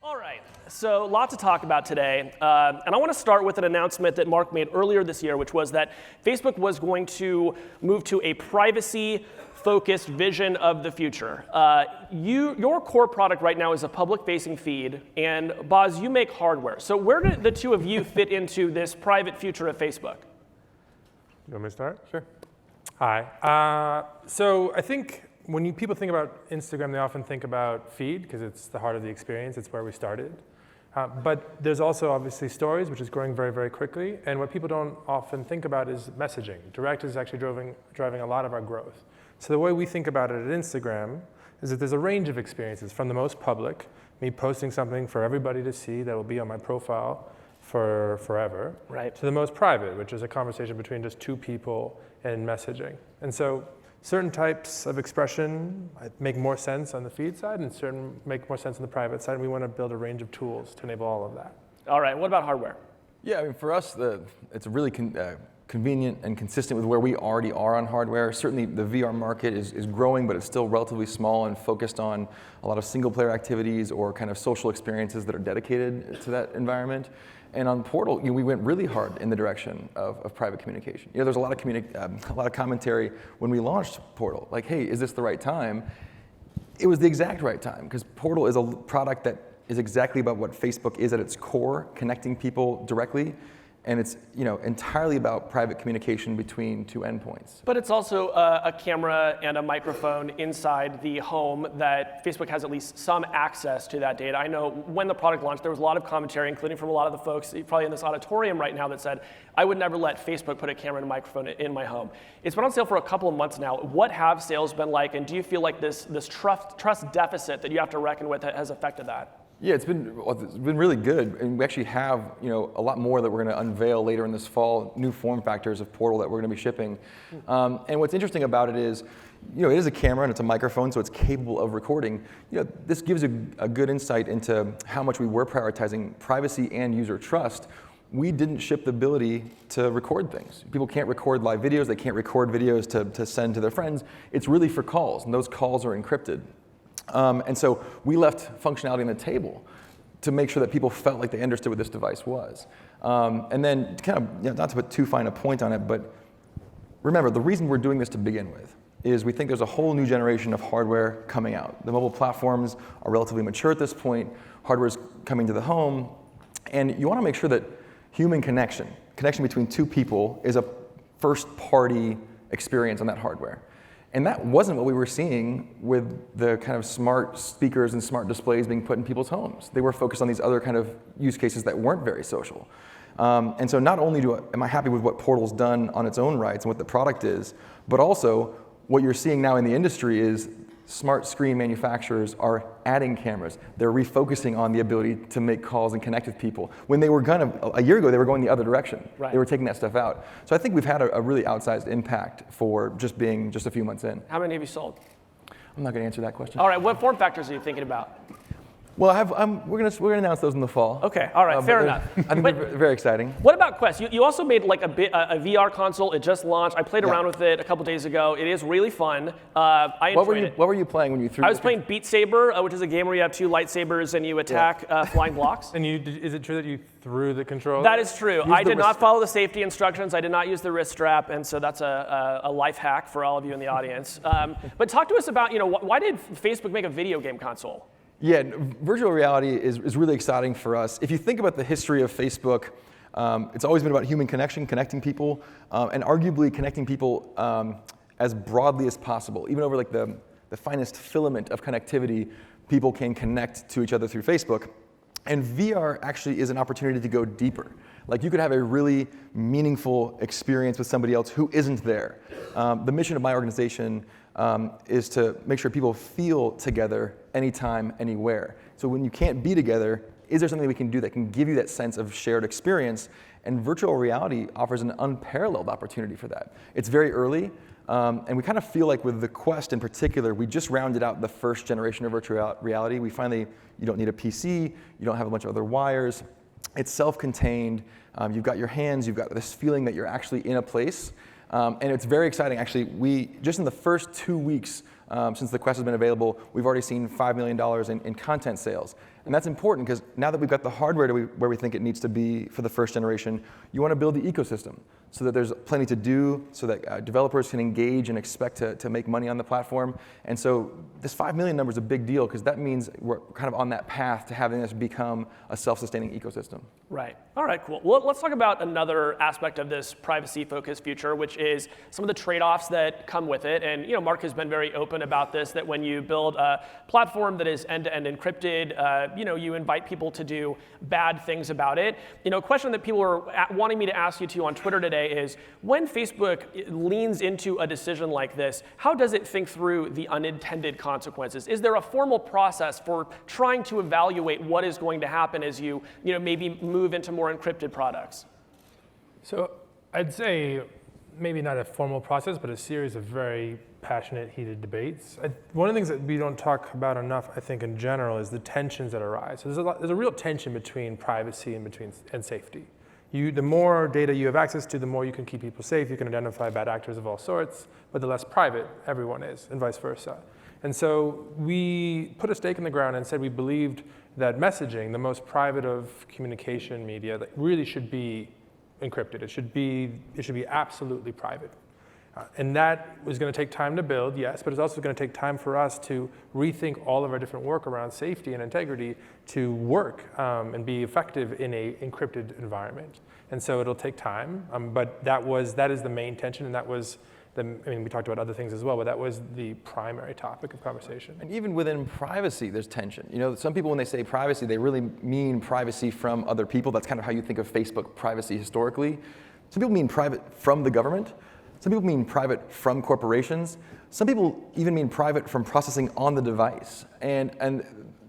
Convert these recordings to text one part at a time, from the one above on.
All right, so a lot to talk about today, and I want to start with an announcement that Mark made earlier this year, which was that Facebook was going to move to a privacy-focused vision of the future. Your core product right now is a public-facing feed, and Boz, you make hardware. So where do the two of you fit into this private future of Facebook? You want me to start? Sure. Hi. So I think when people think about Instagram, they often think about feed because it's the heart of the experience. It's where we started. But there's also obviously stories, which is growing very, very quickly. And what people don't often think about is messaging. Direct is actually driving a lot of our growth. So the way we think about it at Instagram is that there's a range of experiences, from the most public, me posting something for everybody to see that will be on my profile for forever, right, to the most private, which is a conversation between just two people and messaging. And so certain types of expression make more sense on the feed side, and certain make more sense on the private side. And we want to build a range of tools to enable all of that. All right, what about hardware? Yeah, I mean, for us, it's really convenient and consistent with where we already are on hardware. Certainly the VR market is growing, but it's still relatively small and focused on a lot of single-player activities or kind of social experiences that are dedicated to that environment. And on Portal, we went really hard in the direction of private communication. There's a lot of commentary when we launched Portal, like, hey, is this the right time? It was the exact right time, because Portal is a product that is exactly about what Facebook is at its core, connecting people directly. And it's entirely about private communication between two endpoints. But it's also a camera and a microphone inside the home that Facebook has at least some access to that data. I know when the product launched, there was a lot of commentary, including from a lot of the folks probably in this auditorium right now, that said, I would never let Facebook put a camera and a microphone in my home. It's been on sale for a couple of months now. What have sales been like, and do you feel like this trust deficit that you have to reckon with has affected that? Yeah, it's been really good, and we actually have a lot more that we're going to unveil later in this fall, new form factors of Portal that we're going to be shipping. And what's interesting about it is, it is a camera and it's a microphone, so it's capable of recording. This gives a good insight into how much we were prioritizing privacy and user trust. We didn't ship the ability to record things. People can't record live videos, they can't record videos to send to their friends. It's really for calls, and those calls are encrypted. And so we left functionality on the table to make sure that people felt like they understood what this device was. And then kind of, not to put too fine a point on it, but remember, the reason we're doing this to begin with is we think there's a whole new generation of hardware coming out. The mobile platforms are relatively mature at this point. Hardware's coming to the home. And you want to make sure that human connection between two people, is a first-party experience on that hardware. And that wasn't what we were seeing with the kind of smart speakers and smart displays being put in people's homes. They were focused on these other kind of use cases that weren't very social. And so not only am I happy with what Portal's done on its own rights and what the product is, but also what you're seeing now in the industry is smart screen manufacturers are adding cameras. They're refocusing on the ability to make calls and connect with people. When they were a year ago, they were going the other direction. Right. They were taking that stuff out. So I think we've had a really outsized impact for just being just a few months in. How many have you sold? I'm not going to answer that question. All right, what form factors are you thinking about? Well, we're going to announce those in the fall. Okay, all right, fair enough. I think they're very exciting. What about Quest? You also made like a VR console. It just launched. I played around with it a couple days ago. It is really fun. I enjoyed it. What were you playing when you threw? I was playing Beat Saber, which is a game where you have two lightsabers and you attack flying blocks. And is it true that you threw the controller? That is true. I did not follow the safety instructions. I did not use the wrist strap, and so that's a life hack for all of you in the audience. But talk to us about, why did Facebook make a video game console? Yeah, virtual reality is really exciting for us. If you think about the history of Facebook, it's always been about human connection, connecting people, and arguably connecting people as broadly as possible. Even over like the finest filament of connectivity, people can connect to each other through Facebook. And VR actually is an opportunity to go deeper. Like, you could have a really meaningful experience with somebody else who isn't there. The mission of my organization is to make sure people feel together anytime, anywhere. So when you can't be together, is there something we can do that can give you that sense of shared experience? And virtual reality offers an unparalleled opportunity for that. It's very early, and we kind of feel like with the Quest in particular, we just rounded out the first generation of virtual reality. You don't need a PC, you don't have a bunch of other wires. It's self-contained, you've got your hands, you've got this feeling that you're actually in a place. And it's very exciting, actually. We, just in the first 2 weeks since the Quest has been available, we've already seen $5 million in content sales. And that's important because now that we've got the hardware where we think it needs to be for the first generation, you want to build the ecosystem so that there's plenty to do, so that developers can engage and expect to make money on the platform. And so this 5 million number is a big deal because that means we're kind of on that path to having this become a self-sustaining ecosystem. Right. All right, cool. Well, let's talk about another aspect of this privacy-focused future, which is some of the trade-offs that come with it. And Mark has been very open about this, that when you build a platform that is end-to-end encrypted, you invite people to do bad things about it. A question that people are wanting me to ask you to on Twitter today is, when Facebook leans into a decision like this, how does it think through the unintended consequences? Is there a formal process for trying to evaluate what is going to happen as you maybe move into more encrypted products? So I'd say maybe not a formal process, but a series of very passionate, heated debates. One of the things that we don't talk about enough, I think, in general, is the tensions that arise. So there's a real tension between privacy and safety. The more data you have access to, the more you can keep people safe. You can identify bad actors of all sorts, but the less private everyone is, and vice versa. And so we put a stake in the ground and said we believed that messaging, the most private of communication media, that really should be encrypted. It should be absolutely private. And that was going to take time to build, yes, but it's also going to take time for us to rethink all of our different work around safety and integrity to work and be effective in a encrypted environment. And so it'll take time, but that is the main tension, and that was we talked about other things as well, but that was the primary topic of conversation. And even within privacy, there's tension. Some people, when they say privacy, they really mean privacy from other people. That's kind of how you think of Facebook privacy historically. Some people mean private from the government. Some people mean private from corporations. Some people even mean private from processing on the device. And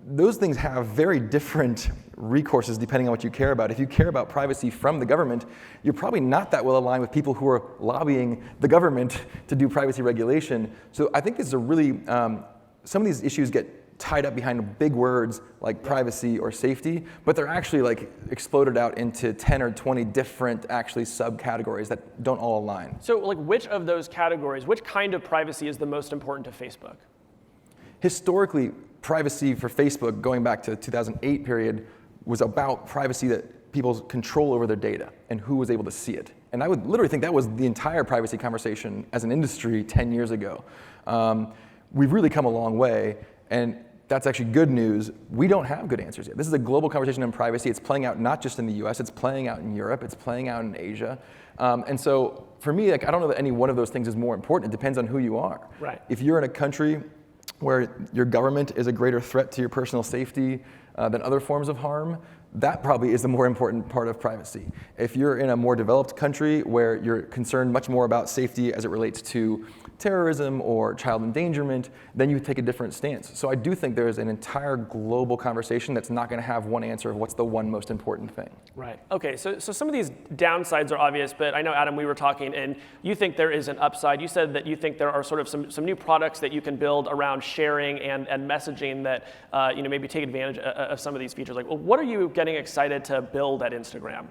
those things have very different recourses depending on what you care about. If you care about privacy from the government, you're probably not that well aligned with people who are lobbying the government to do privacy regulation. So I think this is a really, some of these issues get tied up behind big words like privacy or safety, but they're actually exploded out into 10 or 20 different actually subcategories that don't all align. So which of those categories, which kind of privacy is the most important to Facebook? Historically, privacy for Facebook, going back to the 2008 period, was about privacy that people's control over their data and who was able to see it. And I would literally think that was the entire privacy conversation as an industry 10 years ago. We've really come a long way, and that's actually good news. We don't have good answers yet. This is a global conversation on privacy. It's playing out not just in the US, it's playing out in Europe, it's playing out in Asia. And so for me, I don't know that any one of those things is more important. It depends on who you are. Right. If you're in a country where your government is a greater threat to your personal safety than other forms of harm, that probably is the more important part of privacy. If you're in a more developed country where you're concerned much more about safety as it relates to terrorism or child endangerment, then you take a different stance. So I do think there's an entire global conversation that's not going to have one answer of what's the one most important thing. Right. Okay, so some of these downsides are obvious, but I know, Adam, we were talking, and you think there is an upside. You said that you think there are sort of some new products that you can build around sharing and messaging that maybe take advantage of some of these features. What are you getting excited to build at Instagram?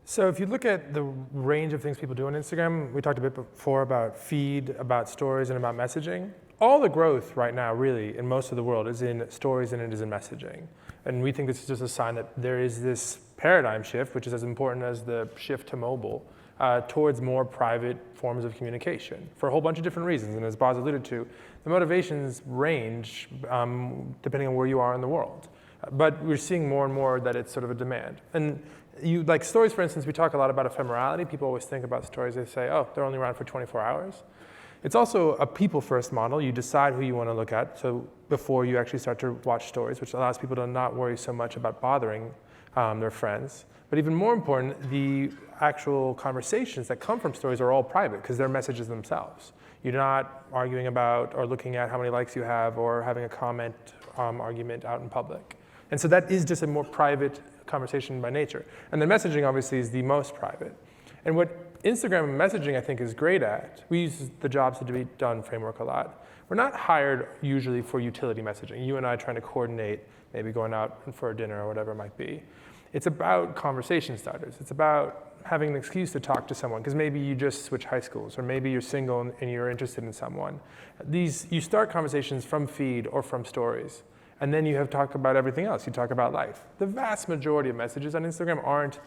So if you look at the range of things people do on Instagram, we talked a bit before about feed, about stories, and about messaging. All the growth right now, really, in most of the world is in stories and it is in messaging. And we think this is just a sign that there is this paradigm shift, which is as important as the shift to mobile, towards more private forms of communication for a whole bunch of different reasons. And as Boz alluded to, the motivations range depending on where you are in the world. But we're seeing more and more that it's sort of a demand. And stories, for instance, we talk a lot about ephemerality. People always think about stories, they say, oh, they're only around for 24 hours. It's also a people-first model. You decide who you want to look at before you actually start to watch stories, which allows people to not worry so much about bothering their friends. But even more important, the actual conversations that come from stories are all private because they're messages themselves. You're not arguing about or looking at how many likes you have or having a comment argument out in public. And so that is just a more private conversation by nature. And then messaging obviously is the most private. And what Instagram messaging I think is great at, we use the jobs to be done framework a lot. We're not hired usually for utility messaging. You and I trying to coordinate maybe going out for a dinner or whatever it might be. It's about conversation starters. It's about having an excuse to talk to someone, because maybe you just switch high schools, or maybe you're single and you're interested in someone. You start conversations from feed or from stories, and then you have talk about everything else. You talk about life. The vast majority of messages on Instagram aren't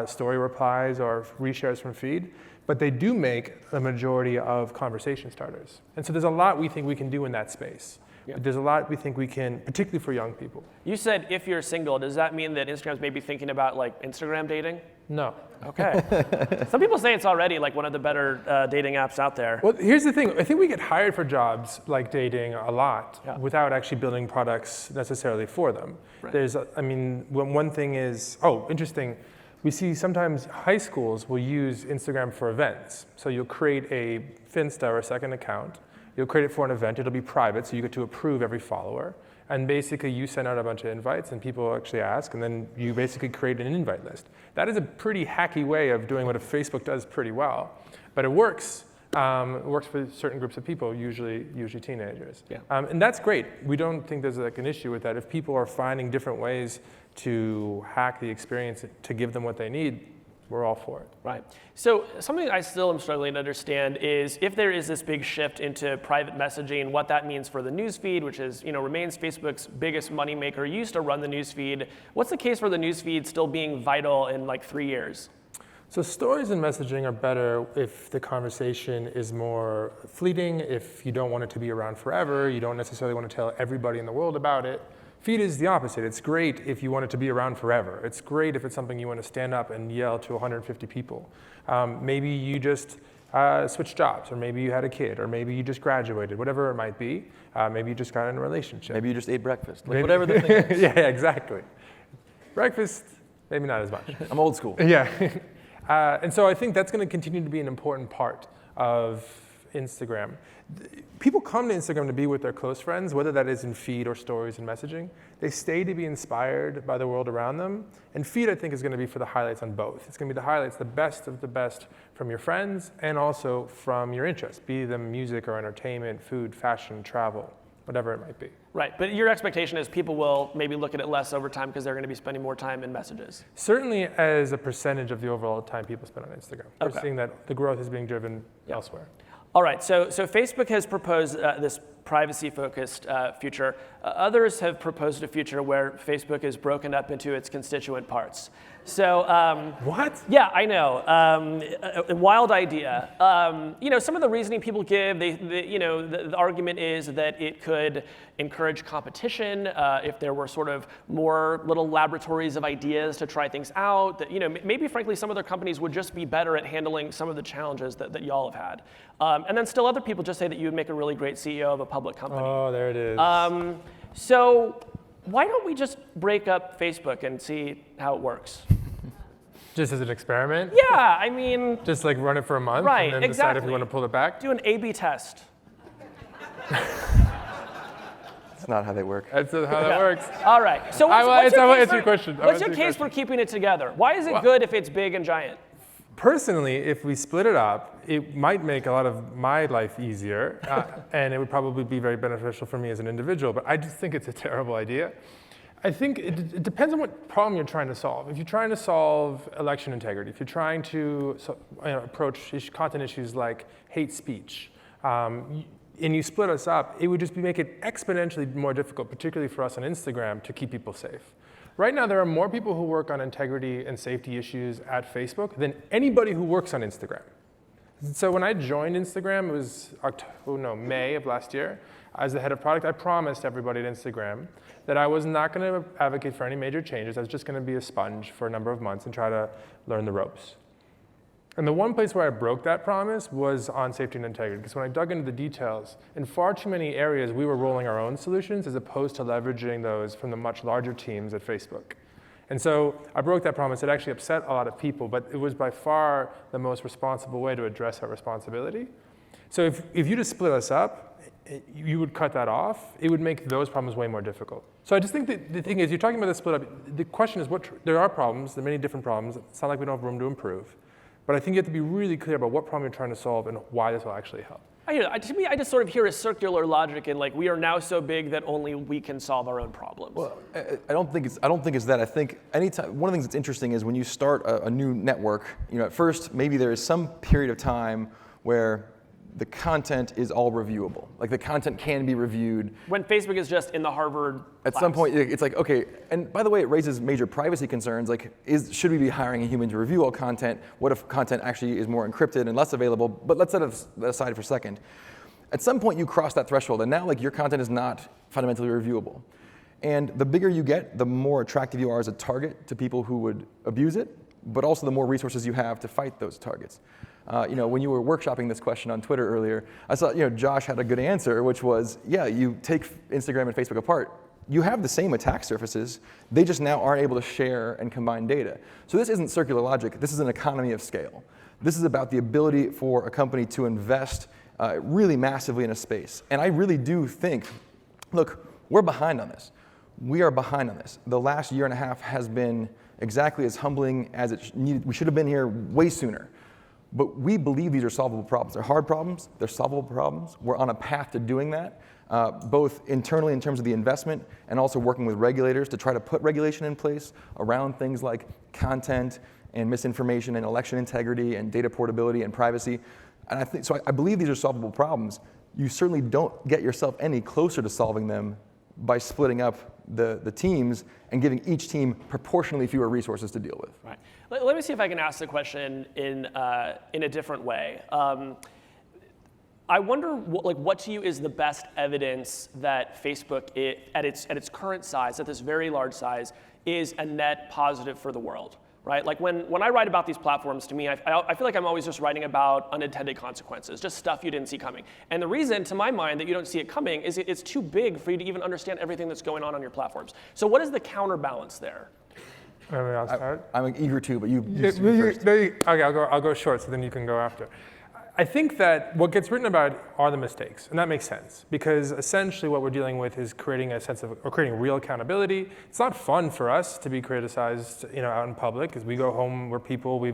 story replies or reshares from feed, but they do make the majority of conversation starters. And so there's a lot we think we can do in that space. Yeah. But there's a lot we think we can, particularly for young people. You said if you're single, does that mean that Instagram's maybe thinking about like Instagram dating? No. Okay. Some people say it's already like one of the better dating apps out there. Well, here's the thing. I think we get hired for jobs like dating a lot without actually building products necessarily for them. Right. One thing is, interesting. We see sometimes high schools will use Instagram for events. So you'll create a Finsta or a second account. You'll create it for an event. It'll be private, so you get to approve every follower. And basically, you send out a bunch of invites, and people actually ask, and then you basically create an invite list. That is a pretty hacky way of doing what Facebook does pretty well. But it works. It works for certain groups of people, usually teenagers. Yeah. And that's great. We don't think there's like an issue with that. If people are finding different ways to hack the experience to give them what they need, we're all for it. Right. So something I still am struggling to understand is if there is this big shift into private messaging, what that means for the newsfeed, which is, remains Facebook's biggest moneymaker. You used to run the newsfeed. What's the case for the newsfeed still being vital in like 3 years? So stories and messaging are better if the conversation is more fleeting, if you don't want it to be around forever, you don't necessarily want to tell everybody in the world about it. Feed is the opposite. It's great if you want it to be around forever. It's great if it's something you want to stand up and yell to 150 people. Maybe you just switched jobs, or maybe you had a kid, or maybe you just graduated, whatever it might be. Maybe you just got in a relationship. Maybe you just ate breakfast. Whatever the thing is. Yeah, exactly. Breakfast, maybe not as much. I'm old school. Yeah. And so I think that's going to continue to be an important part of Instagram. People come to Instagram to be with their close friends, whether that is in feed or stories and messaging. They stay to be inspired by the world around them. And feed, I think, is going to be for the highlights on both. It's going to be the highlights, the best of the best from your friends and also from your interests, be them music or entertainment, food, fashion, travel, whatever it might be. Right, but your expectation is people will maybe look at it less over time because they're going to be spending more time in messages. Certainly as a percentage of the overall time people spend on Instagram. Okay. We're seeing that the growth is being driven elsewhere. All right, so Facebook has proposed this privacy-focused future. Others have proposed a future where Facebook is broken up into its constituent parts. So what? Yeah, I know. A wild idea. Some of the reasoning people give, the argument is that it could encourage competition if there were sort of more little laboratories of ideas to try things out. That maybe frankly some other companies would just be better at handling some of the challenges that y'all have had. And then still other people just say that you would make a really great CEO of a public company. Oh, there it is. So why don't we just break up Facebook and see how it works? Just as an experiment? Yeah, I mean... Just like run it for a month right, and then decide if exactly. you want to pull it back? Do an A/B test. That's not how they work. That's how that works. All right. So I will answer your question. What's your case for keeping it together? Why is it good if it's big and giant? Personally, if we split it up, it might make a lot of my life easier, and it would probably be very beneficial for me as an individual, but I just think it's a terrible idea. I think it depends on what problem you're trying to solve. If you're trying to solve election integrity, if you're trying to approach content issues like hate speech, and you split us up, it would just make it exponentially more difficult, particularly for us on Instagram, to keep people safe. Right now, there are more people who work on integrity and safety issues at Facebook than anybody who works on Instagram. So when I joined Instagram, it was May of last year, as the head of product, I promised everybody at Instagram that I was not going to advocate for any major changes. I was just going to be a sponge for a number of months and try to learn the ropes. And the one place where I broke that promise was on safety and integrity, because when I dug into the details, in far too many areas, we were rolling our own solutions as opposed to leveraging those from the much larger teams at Facebook. And so I broke that promise. It actually upset a lot of people, but it was by far the most responsible way to address that responsibility. So if you just split us up, you would cut that off, it would make those problems way more difficult. So I just think that the thing is, you're talking about the split up, the question is, there are problems, there are many different problems. It's not like we don't have room to improve. But I think you have to be really clear about what problem you're trying to solve and why this will actually help. To me, I just sort of hear a circular logic in like we are now so big that only we can solve our own problems. Well, I don't think it's that. I think anytime one of the things that's interesting is when you start a new network. At first maybe there is some period of time where the content is all reviewable. Like the content can be reviewed. When Facebook is just in the Harvard At some point, it's like, okay, and by the way, it raises major privacy concerns, like should we be hiring a human to review all content? What if content actually is more encrypted and less available? But let's set that aside for a second. At some point, you cross that threshold, and now like your content is not fundamentally reviewable. And the bigger you get, the more attractive you are as a target to people who would abuse it, but also the more resources you have to fight those targets. When you were workshopping this question on Twitter earlier, I saw Josh had a good answer, which was, yeah, you take Instagram and Facebook apart. You have the same attack surfaces. They just now aren't able to share and combine data. So this isn't circular logic. This is an economy of scale. This is about the ability for a company to invest really massively in a space. And I really do think, look, we're behind on this. We are behind on this. The last year and a half has been exactly as humbling as it needed. We should have been here way sooner. But we believe these are solvable problems. They're hard problems, they're solvable problems. We're on a path to doing that, both internally in terms of the investment and also working with regulators to try to put regulation in place around things like content and misinformation and election integrity and data portability and privacy. And I believe these are solvable problems. You certainly don't get yourself any closer to solving them by splitting up the teams and giving each team proportionally fewer resources to deal with. Right. Let me see if I can ask the question in a different way. I wonder what to you is the best evidence that Facebook, at its current size, at this very large size, is a net positive for the world. Right? Like when I write about these platforms, to me, I feel like I'm always just writing about unintended consequences, just stuff you didn't see coming. And the reason, to my mind, that you don't see it coming is it's too big for you to even understand everything that's going on your platforms. So what is the counterbalance there? I'll start. I'm eager to, but you first. Okay, I'll go short, so then you can go after. I think that what gets written about are the mistakes, and that makes sense because essentially what we're dealing with is creating creating real accountability. It's not fun for us to be criticized, out in public, because we go home, we're people,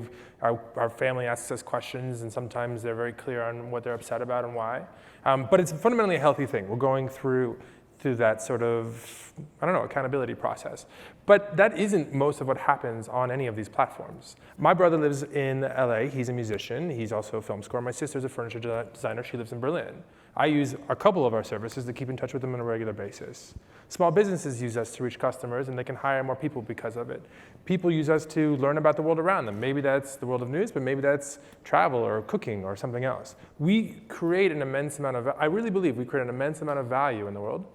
our family asks us questions, and sometimes they're very clear on what they're upset about and why. But it's fundamentally a healthy thing. We're going through that sort of, accountability process. But that isn't most of what happens on any of these platforms. My brother lives in LA, he's a musician, he's also a film scorer. My sister's a furniture designer, she lives in Berlin. I use a couple of our services to keep in touch with them on a regular basis. Small businesses use us to reach customers and they can hire more people because of it. People use us to learn about the world around them. Maybe that's the world of news, but maybe that's travel or cooking or something else. We create an immense amount of, I really believe we create an immense amount of value in the world.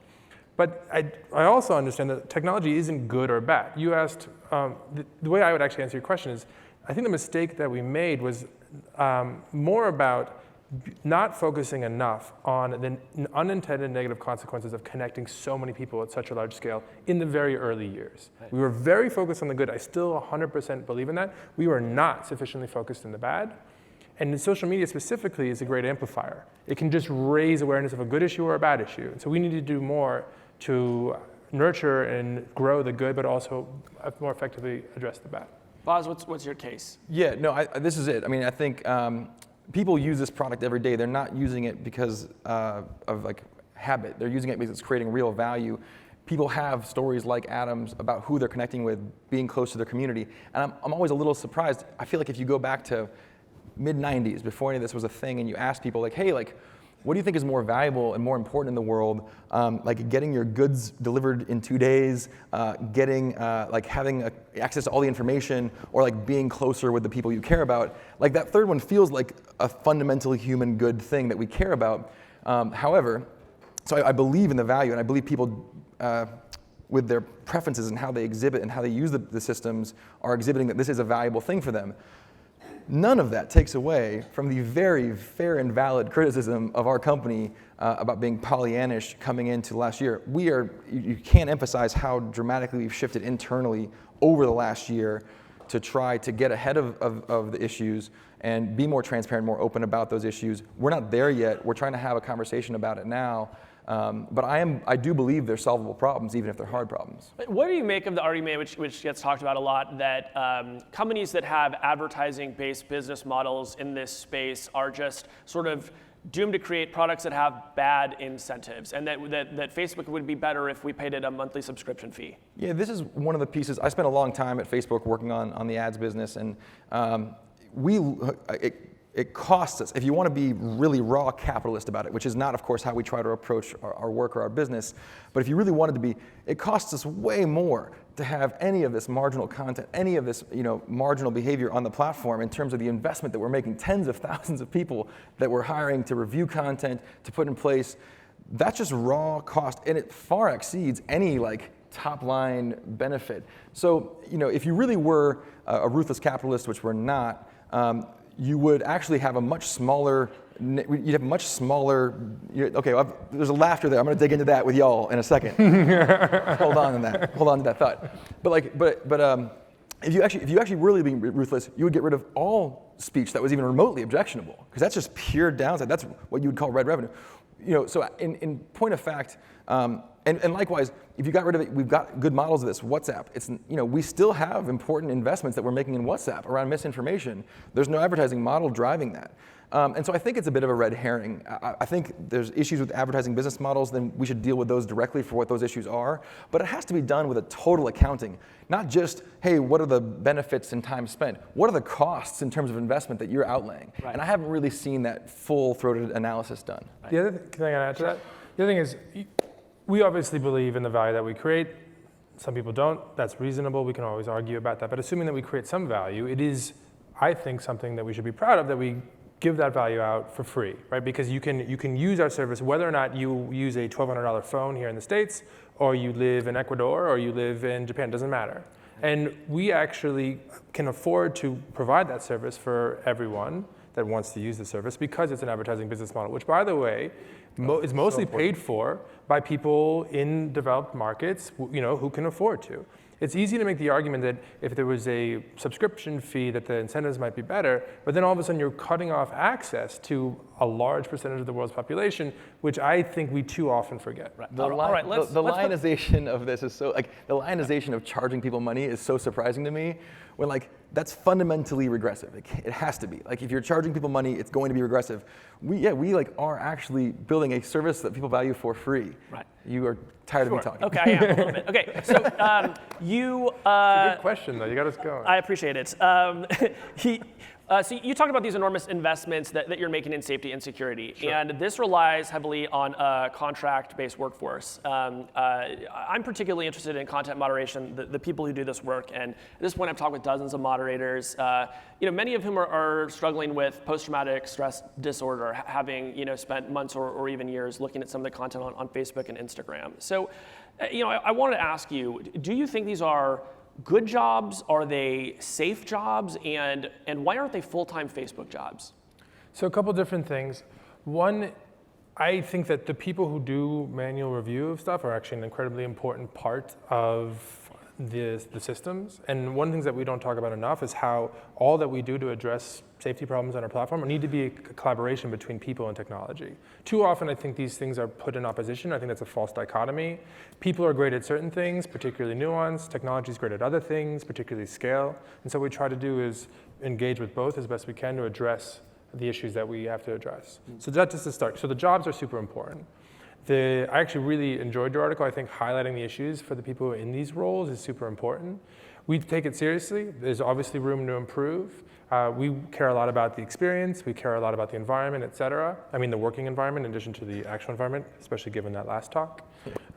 But I also understand that technology isn't good or bad. You asked, the way I would actually answer your question is, I think the mistake that we made was more about not focusing enough on the unintended negative consequences of connecting so many people at such a large scale in the very early years. Right. We were very focused on the good. I still 100% believe in that. We were not sufficiently focused on the bad. And social media specifically is a great amplifier. It can just raise awareness of a good issue or a bad issue. And so we need to do more to nurture and grow the good, but also more effectively address the bad. Boz, what's your case? Yeah, no, this is it. I mean, I think people use this product every day. They're not using it because of like habit. They're using it because it's creating real value. People have stories like Adam's about who they're connecting with, being close to their community. And I'm always a little surprised. I feel like if you go back to mid-90s, before any of this was a thing, and you ask people like, hey, like, what do you think is more valuable and more important in the world? Like getting your goods delivered in 2 days, having access to all the information, or like being closer with the people you care about. Like that third one feels like a fundamentally human good thing that we care about. However, so I believe in the value, and I believe people with their preferences and how they exhibit and how they use the systems are exhibiting that this is a valuable thing for them. None of that takes away from the very fair and valid criticism of our company about being Pollyannish coming into last year. You can't emphasize how dramatically we've shifted internally over the last year to try to get ahead of the issues and be more transparent, more open about those issues. We're not there yet. We're trying to have a conversation about it now. But I do believe they're solvable problems, even if they're hard problems. What do you make of the argument, which gets talked about a lot, that companies that have advertising-based business models in this space are just sort of doomed to create products that have bad incentives, and that Facebook would be better if we paid it a monthly subscription fee. Yeah, this is one of the pieces. I spent a long time at Facebook working on the ads business, and it costs us, if you want to be really raw capitalist about it, which is not, of course, how we try to approach our work or our business, but if you really wanted to be, it costs us way more to have any of this marginal content, any of this marginal behavior on the platform in terms of the investment that we're making, tens of thousands of people that we're hiring to review content, to put in place. That's just raw cost, and it far exceeds any top line benefit. So if you really were a ruthless capitalist, which we're not, you would actually have a much smaller, there's a laughter there. I'm going to dig into that with y'all in a second. Hold on to that thought. But if you actually really being ruthless, you would get rid of all speech that was even remotely objectionable, because that's just pure downside. That's what you would call red revenue. So in point of fact, and likewise, if you got rid of it, we've got good models of this. WhatsApp, we still have important investments that we're making in WhatsApp around misinformation. There's no advertising model driving that. And so I think it's a bit of a red herring. I think there's issues with advertising business models, then we should deal with those directly for what those issues are. But it has to be done with a total accounting, not just, hey, what are the benefits and time spent? What are the costs in terms of investment that you're outlaying? Right. And I haven't really seen that full-throated analysis done. Right. The other thing I add to that, the other thing is, we obviously believe in the value that we create. Some people don't. That's reasonable. We can always argue about that. But assuming that we create some value, it is, I think, something that we should be proud of, that we give that value out for free, right? Because you can use our service whether or not you use a $1,200 phone here in the States, or you live in Ecuador, or you live in Japan. It doesn't matter. And we actually can afford to provide that service for everyone that wants to use the service, because it's an advertising business model, which, by the way, is mostly paid for by people in developed markets, who can afford to. It's easy to make the argument that if there was a subscription fee, that the incentives might be better, but then all of a sudden you're cutting off access to a large percentage of the world's population, which I think we too often forget. Right. The lionization of this is so, the lionization of charging people money is so surprising to me, when that's fundamentally regressive. It has to be. If you're charging people money, it's going to be regressive. We are actually building a service that people value for free. Right. You are tired of me talking. Okay, I am a little bit. Okay, so you. It's a good question, though. You got us going. I appreciate it. So you talked about these enormous investments that you're making in safety and security, sure. And this relies heavily on a contract-based workforce. I'm particularly interested in content moderation, the people who do this work, and at this point I've talked with dozens of moderators, many of whom are struggling with post-traumatic stress disorder, having spent months or even years looking at some of the content on Facebook and Instagram. So, I wanted to ask you, do you think these are good jobs? Are they safe jobs? And why aren't they full-time Facebook jobs? So a couple different things. One, I think that the people who do manual review of stuff are actually an incredibly important part of the systems. And one of the things that we don't talk about enough is how all that we do to address safety problems on our platform need to be a collaboration between people and technology. Too often, I think these things are put in opposition. I think that's a false dichotomy. People are great at certain things, particularly nuance. Technology is great at other things, particularly scale. And so what we try to do is engage with both as best we can to address the issues that we have to address. So that's just a start. So the jobs are super important. I actually really enjoyed your article. I think highlighting the issues for the people in these roles is super important. We take it seriously. There's obviously room to improve. We care a lot about the experience. We care a lot about the environment, et cetera. I mean, the working environment in addition to the actual environment, especially given that last talk.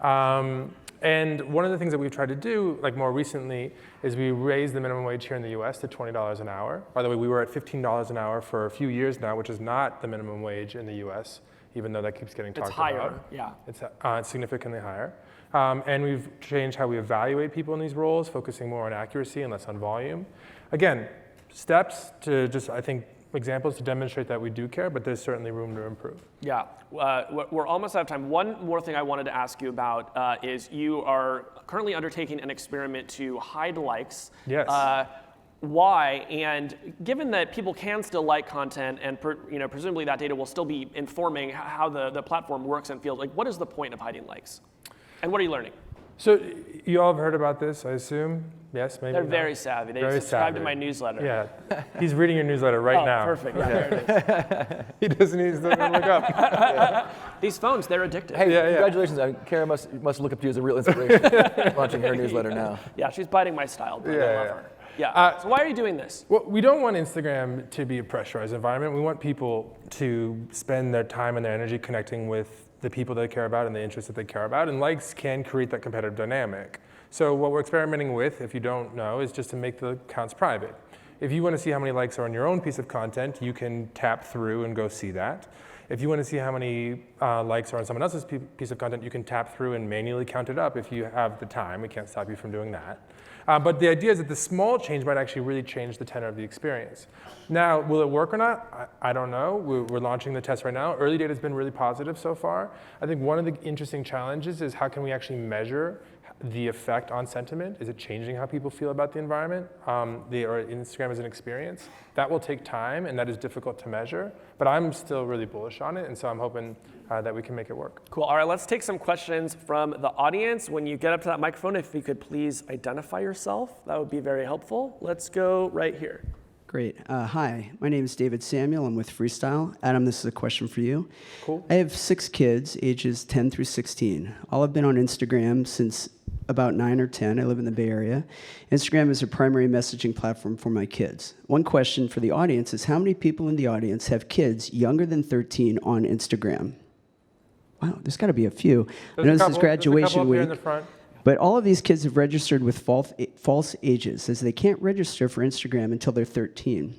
And one of the things that we've tried to do, more recently, is we raised the minimum wage here in the US to $20 an hour. By the way, we were at $15 an hour for a few years now, which is not the minimum wage in the US, even though that keeps getting talked about. It's higher, yeah. It's significantly higher. And we've changed how we evaluate people in these roles, focusing more on accuracy and less on volume. Again, steps to just, I think, examples to demonstrate that we do care, but there's certainly room to improve. Yeah, we're almost out of time. One more thing I wanted to ask you about is you are currently undertaking an experiment to hide likes. Yes. Why? And given that people can still like content, and presumably that data will still be informing how the platform works and feels, what is the point of hiding likes? And what are you learning? So you all have heard about this, I assume? Yes, maybe? They're No? very savvy. They Very subscribe to savvy. my newsletter. Yeah, he's reading your newsletter right now. Perfect. Yeah, there it is. He doesn't need to look up. These phones, they're addictive. Hey, Yeah. congratulations. Kara must look up to you as a real inspiration, launching her newsletter now. Yeah, she's biting my style, but I love Yeah. her. Yeah. So why are you doing this? Well, we don't want Instagram to be a pressurized environment. We want people to spend their time and their energy connecting with the people they care about and the interests that they care about, and likes can create that competitive dynamic. So what we're experimenting with, if you don't know, is just to make the accounts private. If you want to see how many likes are on your own piece of content, you can tap through and go see that. If you want to see how many likes are on someone else's piece of content, you can tap through and manually count it up if you have the time. We can't stop you from doing that. But the idea is that the small change might actually really change the tenor of the experience. Now, will it work or not? I don't know. We're launching the test right now. Early data has been really positive so far. I think one of the interesting challenges is how can we actually measure the effect on sentiment? Is it changing how people feel about the environment or Instagram as an experience? That will take time, and that is difficult to measure. But I'm still really bullish on it, and so I'm hoping that we can make it work. Cool. All right, let's take some questions from the audience. When you get up to that microphone, if you could please identify yourself, that would be very helpful. Let's go right here. Great. Hi, my name is David Samuel. I'm with Freestyle. Adam, this is a question for you. Cool. I have 6 kids, ages 10 through 16. All have been on Instagram since about 9 or 10. I live in the Bay Area. Instagram is a primary messaging platform for my kids. One question for the audience is how many people in the audience have kids younger than 13 on Instagram? Wow, there's got to be a few. I know this is graduation week. But all of these kids have registered with false ages, as they can't register for Instagram until they're 13.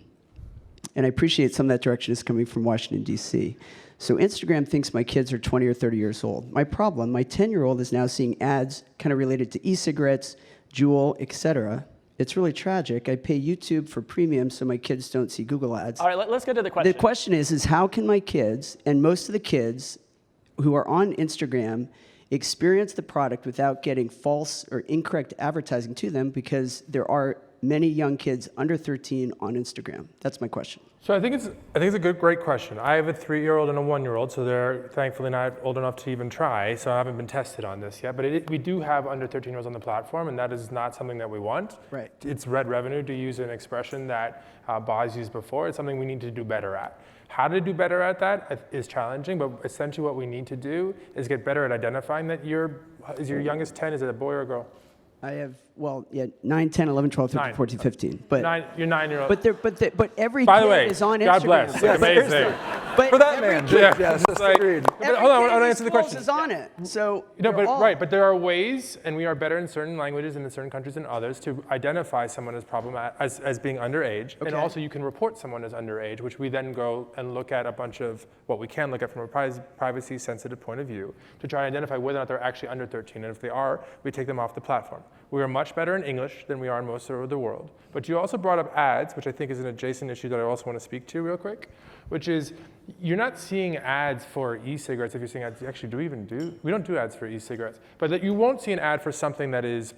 And I appreciate some of that direction is coming from Washington, D.C. So Instagram thinks my kids are 20 or 30 years old. My problem, my 10-year-old is now seeing ads kind of related to e-cigarettes, Juul, etc. It's really tragic. I pay YouTube for premium so my kids don't see Google ads. All right, let's get to the question. The question is how can my kids, and most of the kids who are on Instagram, experience the product without getting false or incorrect advertising to them, because there are many young kids under 13 on Instagram? That's my question. So I think it's a great question. I have a 3-year-old and a 1-year-old, so they're thankfully not old enough to even try, so I haven't been tested on this yet. But we do have under 13-year-olds on the platform, and that is not something that we want. Right. It's red revenue, to use an expression that Boz used before. It's something we need to do better at. How to do better at that is challenging, but essentially what we need to do is get better at identifying that is your youngest 10, is it a boy or a girl? I have, 9, 10, 11, 12, 13, 14, 15. But Your 9-year-old. but every By the kid way, is on Instagram. God bless. Yes, Amazing. But For that every man. kid, Yes, Like, agreed. every hold on, kid I want to in answer the schools question. is on it. So No, they're all- but there are ways, and we are better in certain languages and in certain countries than others, to identify someone as being underage, and Okay. also you can report someone as underage, which we then go and look at a bunch of what we can look at from a privacy-sensitive point of view to try and identify whether or not they're actually under 13, and if they are, we take them off the platform. We are much better in English than we are in most of the world. But you also brought up ads, which I think is an adjacent issue that I also want to speak to real quick, which is you're not seeing ads for e-cigarettes. If you're seeing ads, actually, we don't do ads for e-cigarettes, but that you won't see an ad for something that is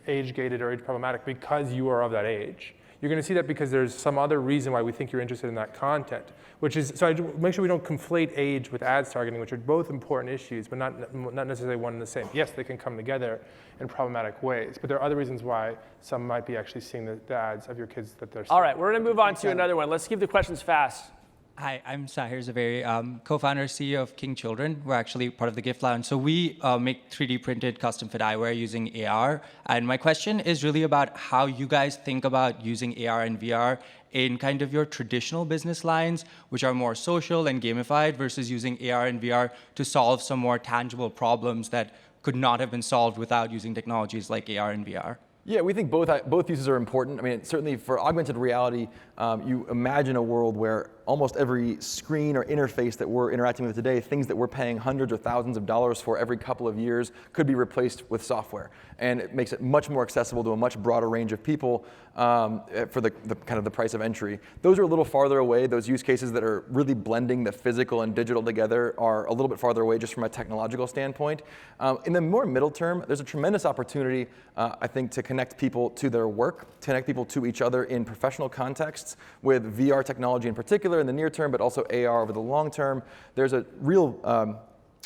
age-gated or age problematic because you are of that age. You're going to see that because there's some other reason why we think you're interested in that content, which is, so I make sure we don't conflate age with ads targeting, which are both important issues, but not necessarily one and the same. Yes, they can come together in problematic ways, but there are other reasons why some might be actually seeing the ads of your kids that they're seeing. All right, we're going to move on to another one. Let's keep the questions fast. Hi, I'm Sahir Zaveri, co-founder, CEO of King Children. We're actually part of the Gift Lounge. So we make 3D printed custom fit eyewear using AR. And my question is really about how you guys think about using AR and VR in kind of your traditional business lines, which are more social and gamified, versus using AR and VR to solve some more tangible problems that could not have been solved without using technologies like AR and VR. Yeah, we think both uses are important. I mean, certainly for augmented reality, you imagine a world where almost every screen or interface that we're interacting with today, things that we're paying hundreds or thousands of dollars for every couple of years, could be replaced with software. And it makes it much more accessible to a much broader range of people for the kind of the price of entry. Those are a little farther away. Those use cases that are really blending the physical and digital together are a little bit farther away just from a technological standpoint. In the more middle term, there's a tremendous opportunity, I think, to connect people to their work, connect people to each other in professional contexts with VR technology in particular in the near term, but also AR over the long term. There's a real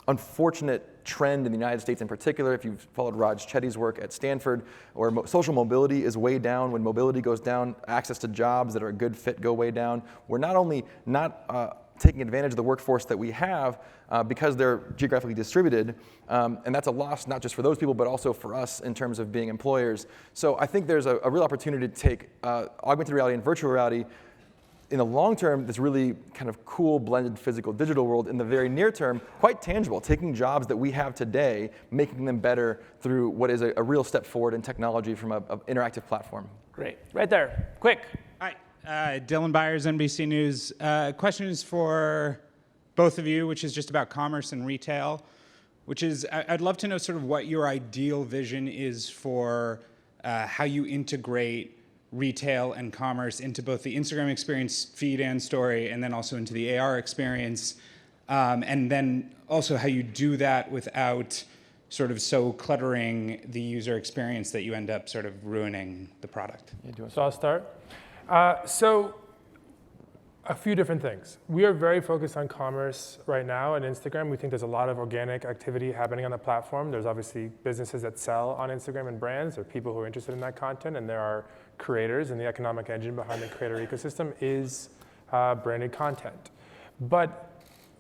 unfortunate trend in the United States in particular. If you've followed Raj Chetty's work at Stanford, where social mobility is way down. When mobility goes down, access to jobs that are a good fit go way down. We're not only not taking advantage of the workforce that we have because they're geographically distributed, and that's a loss not just for those people, but also for us in terms of being employers. So I think there's a real opportunity to take augmented reality and virtual reality in the long term, this really kind of cool blended physical digital world. In the very near term, quite tangible, taking jobs that we have today, making them better through what is a real step forward in technology from an interactive platform. Great. Right there. Quick. Hi, Dylan Byers, NBC News. Question is for both of you, which is just about commerce and retail, which is, I'd love to know sort of what your ideal vision is for how you integrate retail and commerce into both the Instagram experience feed and story, and then also into the AR experience, and then also how you do that without sort of so cluttering the user experience that you end up sort of ruining the product. So I'll start. So a few different things. We are very focused on commerce right now on Instagram. We think there's a lot of organic activity happening on the platform. There's obviously businesses that sell on Instagram and brands. There are people who are interested in that content, and there are creators, and the economic engine behind the creator ecosystem is branded content. But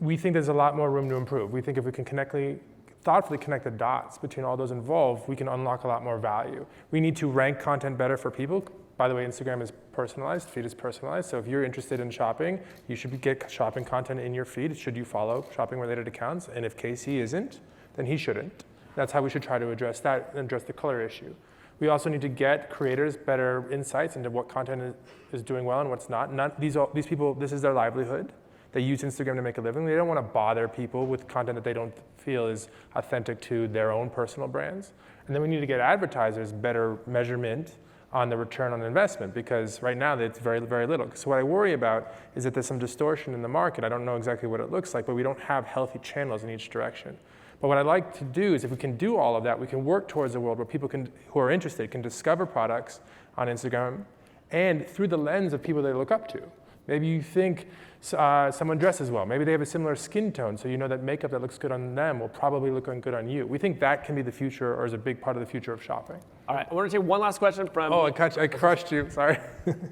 we think there's a lot more room to improve. We think if we can thoughtfully connect the dots between all those involved, we can unlock a lot more value. We need to rank content better for people. By the way, Instagram is personalized, feed is personalized, so if you're interested in shopping, you should get shopping content in your feed, should you follow shopping-related accounts, and if Casey isn't, then he shouldn't. That's how we should try to address that and address the color issue. We also need to get creators better insights into what content is doing well and what's not. These people, this is their livelihood. They use Instagram to make a living. They don't want to bother people with content that they don't feel is authentic to their own personal brands. And then we need to get advertisers better measurement on the return on investment, because right now it's very, very little. So what I worry about is that there's some distortion in the market. I don't know exactly what it looks like, but we don't have healthy channels in each direction. But what I'd like to do is, if we can do all of that, we can work towards a world where people who are interested can discover products on Instagram and through the lens of people they look up to. Maybe you think someone dresses well. Maybe they have a similar skin tone, so you know that makeup that looks good on them will probably look good on you. We think that can be the future, or is a big part of the future of shopping. All right, I want to take one last question from... Oh, I crushed you, sorry.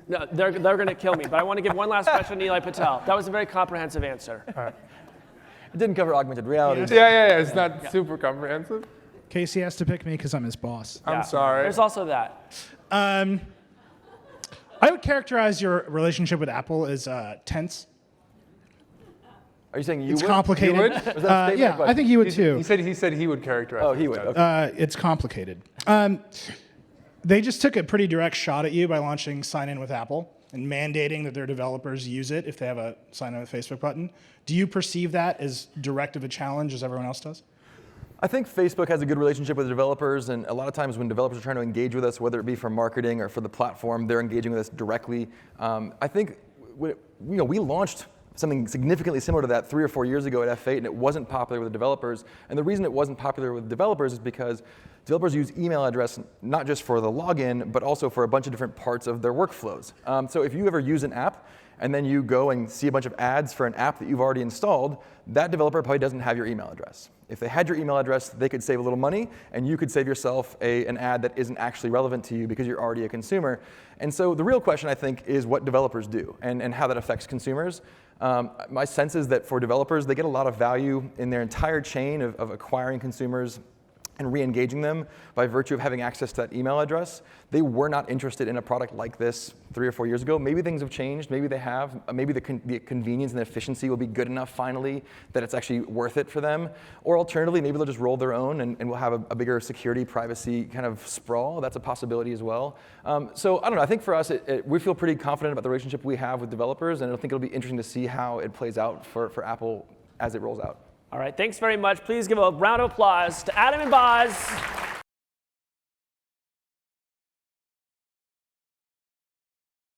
No, they're going to kill me, but I want to give one last question to Eli Patel. That was a very comprehensive answer. All right. It didn't cover augmented reality. Yeah, it's not super comprehensive. Casey has to pick me because I'm his boss. I'm sorry. There's also that. I would characterize your relationship with Apple as tense. Are you saying you It's would? complicated. You would? Was that a statement Yeah, or I think you would too. He said he would characterize. Oh, he would. Okay. It's complicated. They just took a pretty direct shot at you by launching Sign In with Apple and mandating that their developers use it if they have a Sign In with Facebook button. Do you perceive that as direct of a challenge as everyone else does? I think Facebook has a good relationship with the developers, and a lot of times when developers are trying to engage with us, whether it be for marketing or for the platform, they're engaging with us directly. I think we launched something significantly similar to that 3 or 4 years ago at F8, and it wasn't popular with the developers. And the reason it wasn't popular with developers is because developers use email address not just for the login, but also for a bunch of different parts of their workflows. So if you ever use an app, and then you go and see a bunch of ads for an app that you've already installed, that developer probably doesn't have your email address. If they had your email address, they could save a little money, and you could save yourself an ad that isn't actually relevant to you because you're already a consumer. And so the real question, I think, is what developers do and how that affects consumers. My sense is that for developers, they get a lot of value in their entire chain of acquiring consumers and re-engaging them by virtue of having access to that email address. They were not interested in a product like this 3 or 4 years ago. Maybe things have changed, maybe they have. Maybe the convenience and the efficiency will be good enough finally that it's actually worth it for them. Or alternatively, maybe they'll just roll their own and we'll have a bigger security, privacy kind of sprawl. That's a possibility as well. So I don't know, I think for us, we feel pretty confident about the relationship we have with developers, and I think it'll be interesting to see how it plays out for Apple as it rolls out. All right, thanks very much. Please give a round of applause to Adam and Boz.